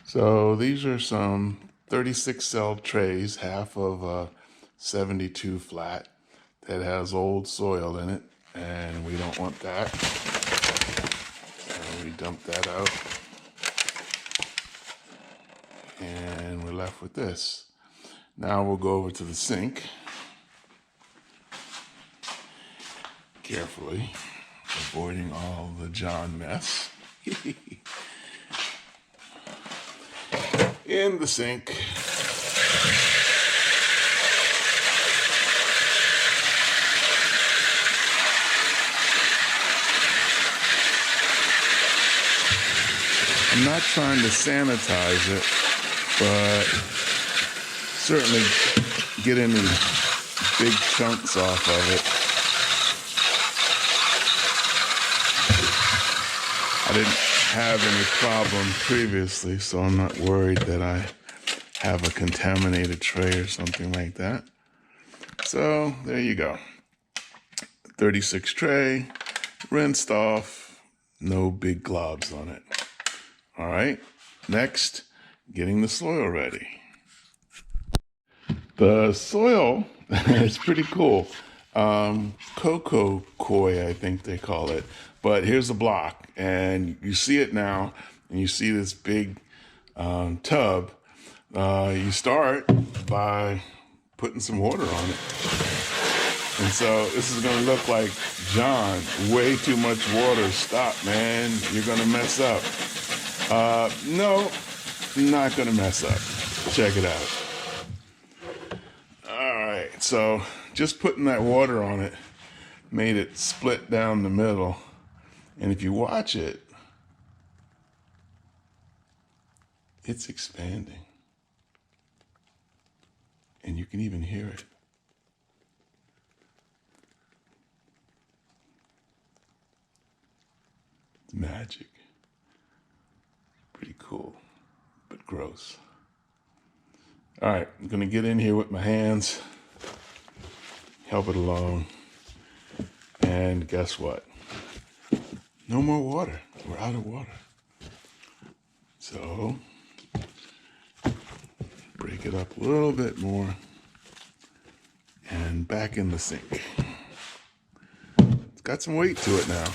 So these are some 36 cell trays, half of a 72 flat that has old soil in it, and we don't want that. So we dump that out, and we're left with this. Now we'll go over to the sink, carefully, avoiding all the John mess. In the sink, I'm not trying to sanitize it, but certainly get any big chunks off of it. I didn't have any problem previously, so I'm not worried that I have a contaminated tray or something like that. So there you go. 36 tray, rinsed off, no big globs on it. All right, next, getting the soil ready. The soil is pretty cool. Cocoa koi, I think they call it. But here's a block, and you see it now, and you see this big tub. You start by putting some water on it. And so this is gonna look like, John, way too much water. Stop, man, you're gonna mess up. No, not gonna mess up. Check it out. All right, so just putting that water on it made it split down the middle. And if you watch it, it's expanding. And you can even hear it. It's magic. Pretty cool, but gross. All right, I'm gonna get in here with my hands, help it along, and guess what? No more water. We're out of water. So, break it up a little bit more, and back in the sink. It's got some weight to it now.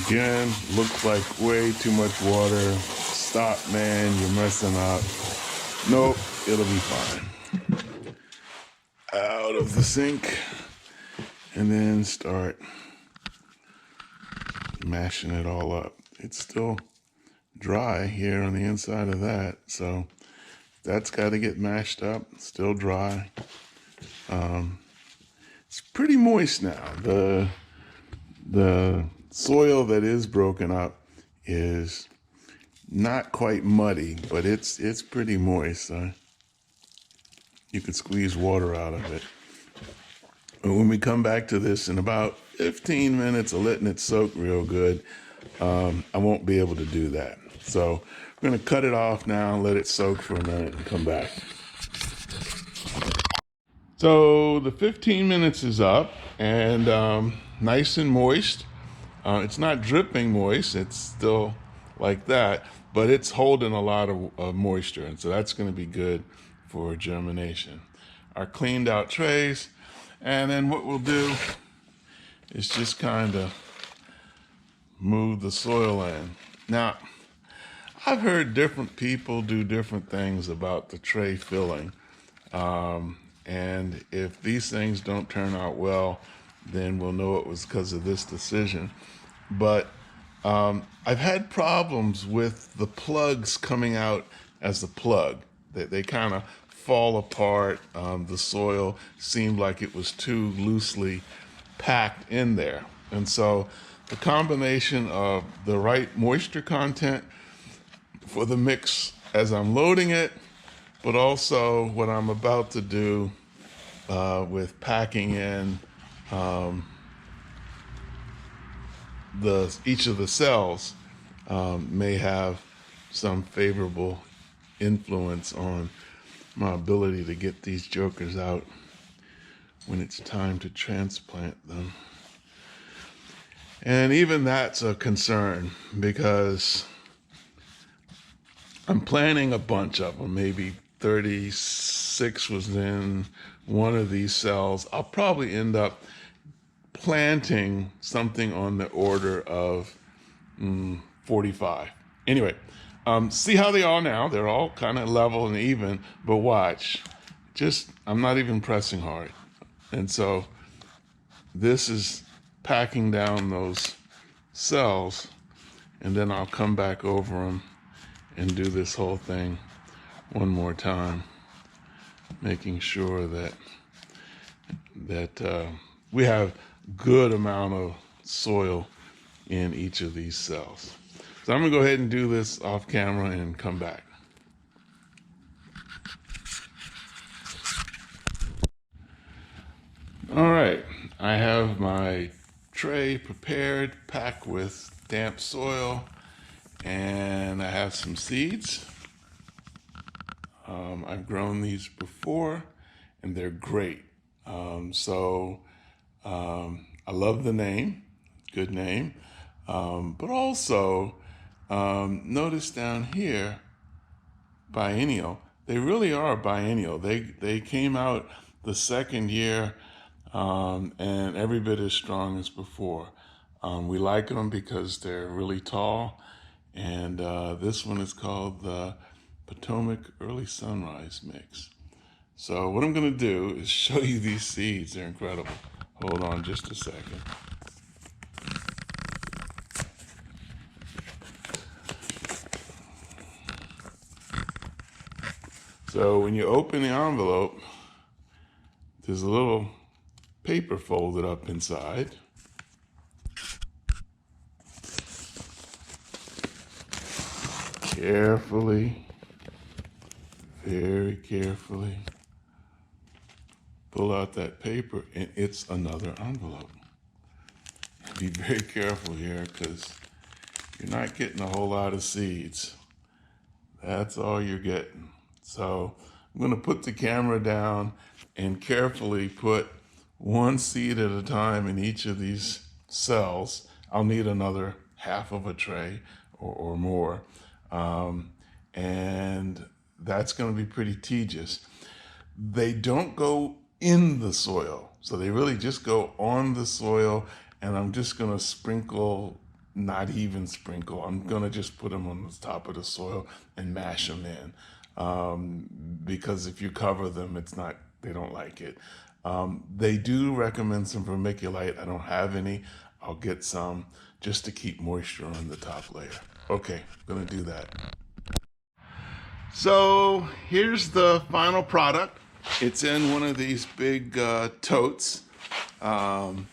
Again, looks like way too much water. Stop, man, you're messing up. Nope, it'll be fine. Out of the sink, and then start mashing it all up. It's still dry here on the inside of that, so that's got to get mashed up. Still dry. It's pretty moist now. The soil that is broken up is not quite muddy, but it's pretty moist. So you can squeeze water out of it. And when we come back to this in about 15 minutes of letting it soak real good, I won't be able to do that. So we're gonna cut it off now, let it soak for a minute, and come back. So the 15 minutes is up, and nice and moist. It's not dripping moist, it's still like that, but it's holding a lot of moisture, and so that's gonna be good for germination. Our cleaned out trays, and then what we'll do is just kind of move the soil in. Now, I've heard different people do different things about the tray filling. And if these things don't turn out well, then we'll know it was because of this decision. But I've had problems with the plugs coming out as a plug. They kind of fall apart. The soil seemed like it was too loosely packed in there. And so the combination of the right moisture content for the mix as I'm loading it, but also what I'm about to do with packing in each of the cells may have some favorable influence on my ability to get these jokers out when it's time to transplant them. And even that's a concern because I'm planting a bunch of them. Maybe 36 was in one of these cells. I'll probably end up planting something on the order of 45. Anyway, see how they are now. They're all kind of level and even, but watch. I'm not even pressing hard. And so this is packing down those cells, and then I'll come back over them and do this whole thing one more time, making sure that we have good amount of soil in each of these cells. So I'm gonna go ahead and do this off camera and come back. All right, I have my tray prepared, packed with damp soil, and I have some seeds. I've grown these before, and they're great. I love the name, good name, but also notice down here, biennial. They really are biennial. They came out the second year, and every bit as strong as before. We like them because they're really tall, and this one is called the Potomac Early Sunrise Mix. So what I'm going to do is show you these seeds. They're incredible. Hold on just a second. So when you open the envelope, there's a little paper folded up inside. Carefully, very carefully, pull out that paper, and it's another envelope. Be very careful here because you're not getting a whole lot of seeds. That's all you're getting. So I'm going to put the camera down and carefully put one seed at a time in each of these cells. I'll need another half of a tray or more. And that's going to be pretty tedious. They don't go in the soil, so they really just go on the soil, and I'm just going to sprinkle, not even sprinkle, I'm going to just put them on the top of the soil and mash them in, because if you cover them, they don't like it. They do recommend some vermiculite. I don't have any. I'll get some just to keep moisture on the top layer. Okay, I'm gonna do that. So here's the final product. It's in one of these big totes. Totes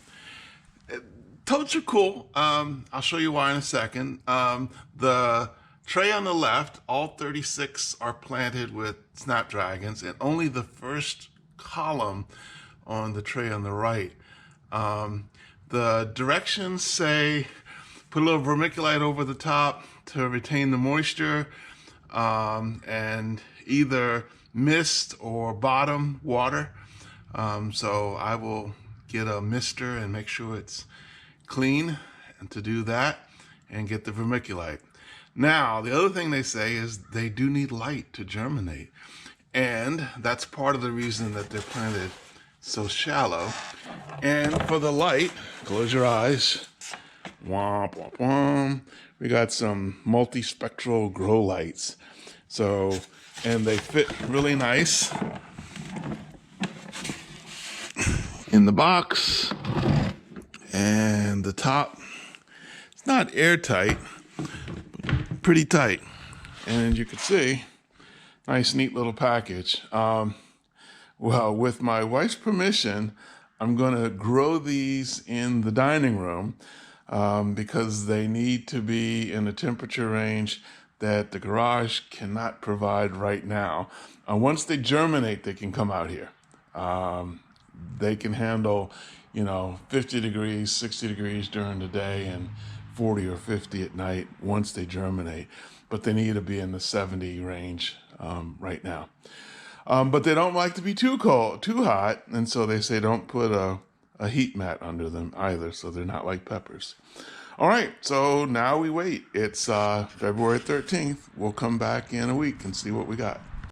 are cool. I'll show you why in a second. The tray on the left, all 36 are planted with snapdragons, and only the first column on the tray on the right. The directions say put a little vermiculite over the top to retain the moisture, and either mist or bottom water. So I will get a mister and make sure it's clean, and to do that, and get the vermiculite. Now, the other thing they say is they do need light to germinate. And that's part of the reason that they're planted so shallow. And for the light, close your eyes. Womp, womp, womp. We got some multispectral grow lights. So, and they fit really nice in the box. And the top, it's not airtight, but pretty tight. And you can see, nice, neat little package. Well, with my wife's permission, I'm going to grow these in the dining room because they need to be in a temperature range that the garage cannot provide right now. Once they germinate, they can come out here. They can handle, 50 degrees, 60 degrees during the day and 40 or 50 at night once they germinate. But they need to be in the 70 range right now. But they don't like to be too cold, too hot, and so they say don't put a a heat mat under them either, so they're not like peppers. All right, so now we wait. It's February 13th. We'll come back in a week and see what we got.